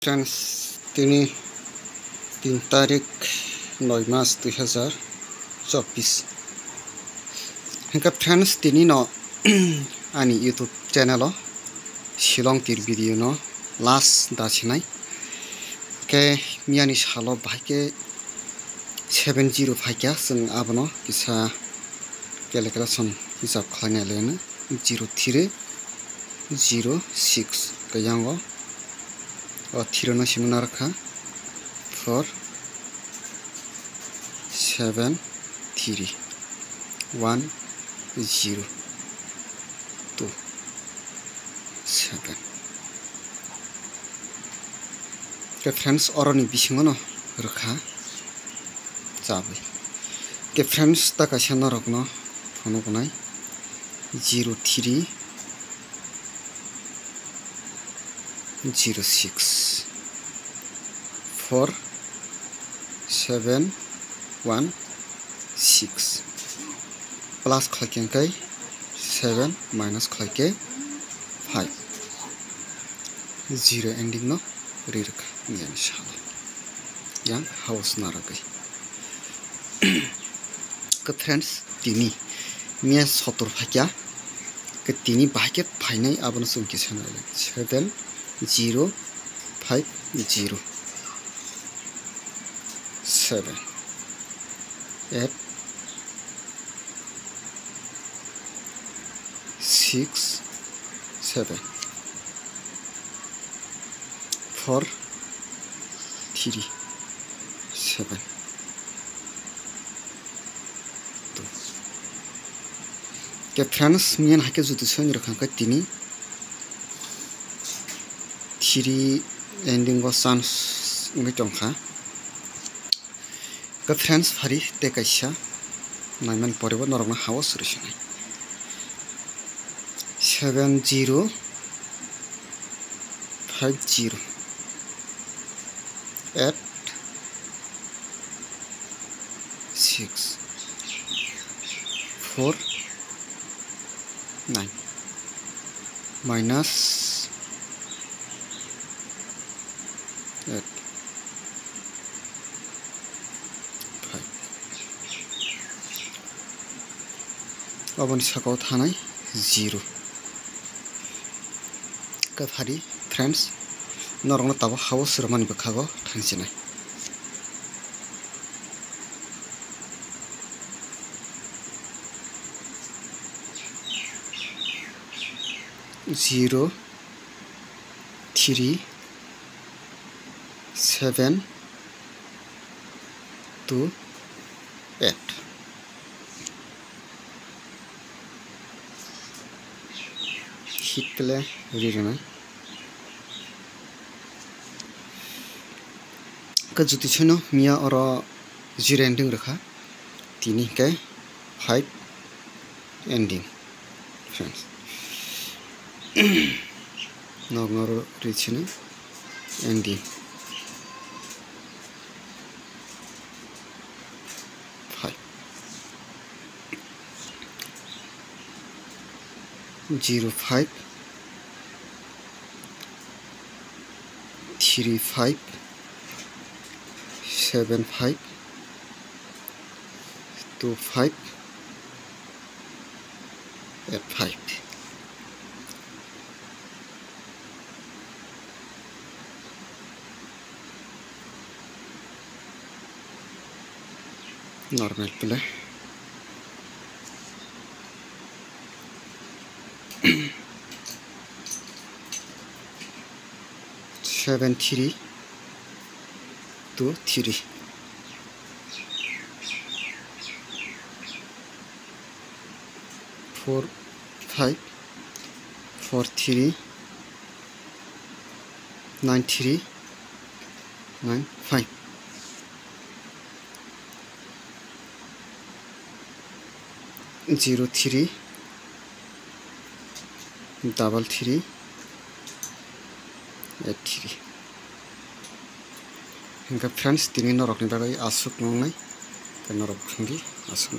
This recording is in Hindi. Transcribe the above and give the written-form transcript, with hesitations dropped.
फ्रेंड्स दिनै 3 तारिख 9 मास 2024 फ्रेंड्स दिनै न आंनि यूट्यूब चैनल शिलं तिर भिडियो न लास्ट दासिनाय के मियानि सालो भाइके 705 क्या जों आबनो किसा कैलकुलेशन हिसाब खालामनायलायनो 0306 गयांगो थिरनो सिमनारखा 4 7 3 1 0 2 7 के फ्रेंड्स अरनि बिसिङनो रखा जाबाय के फ्रेंड्स ताका सेना रखनो फनो बनाय 03 06 4 7 1 6 प्लस खालके 7 माइनस खालके 5 0 एंडिंग नो रिरक मियानि साला yang हाउस नारगै के फ्रेंड्स दिनी मिया 70 फाक्या के दिनी बाके फाइनाय आबनो सुंके सानाय 7 0 5 0 7 8 6 7 4 3 7 2 के फ्रेंड्स मियान हाके जुदि सोन रखांका दिनी 3 एंडिंग को चांस में टंखा के फ्रेंड्स फारि ते कैसा नायमान परेबो नरगना हाउस रिसनाय 7 0 5 0 8 6 4 9 minus 8 5 अबनि साकाव थानाय 0 के फारि फ्रेंड्स नरगना ताबो हाउस रमानि बखागो थांसिनाय 0 3 7 2 8 हिटले रिरना के जुति छनो मिया और 0 एंडिंग रखा तिनी के 5 ending friends नगरो रिचने ending 5 0 5 3 5 7 5 2 5 8 5 normal play 7 3 2 3 4 5 4 3 9 3 9 5 0 3 double 3 8 3 इनका फ्रेंड्स दिनै नरकनि बागै आसुक नंनाय नरक खुंगि आसुक